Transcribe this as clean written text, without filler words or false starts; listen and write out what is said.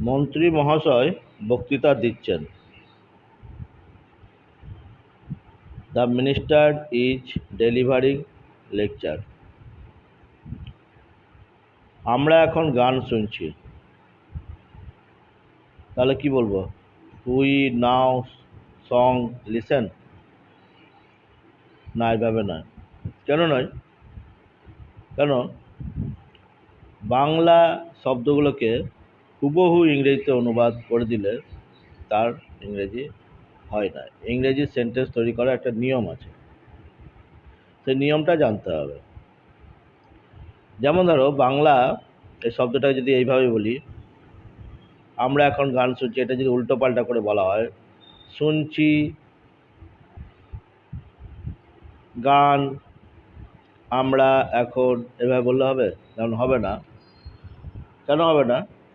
মন্ত্রী মহাশয় বক্তৃতা দিচ্ছেন। The minister is delivering lecture. আমরা এখন গান শুনছি। তাহলে কি বলবো? We now song listen. না, এভাবে নয়। কেন নয়? কেন বাংলা শব্দগুলোকে হুবহু ইংরেজিতে অনুবাদ করে দিলে তার ইংরেজি হয় না। ইংরেজি সেন্টেন্স তৈরি করার একটা নিয়ম আছে, সেই নিয়মটা জানতে হবে। যেমন ধরো, বাংলা এই শব্দটা যদি এইভাবে বলি, আমরা এখন গান শুনছি, এটা যদি উল্টো পাল্টা করে বলা হয়, শুনছি গান আমরা এখন, এভাবে বললে হবে? যেমন হবে না। কেন হবে না?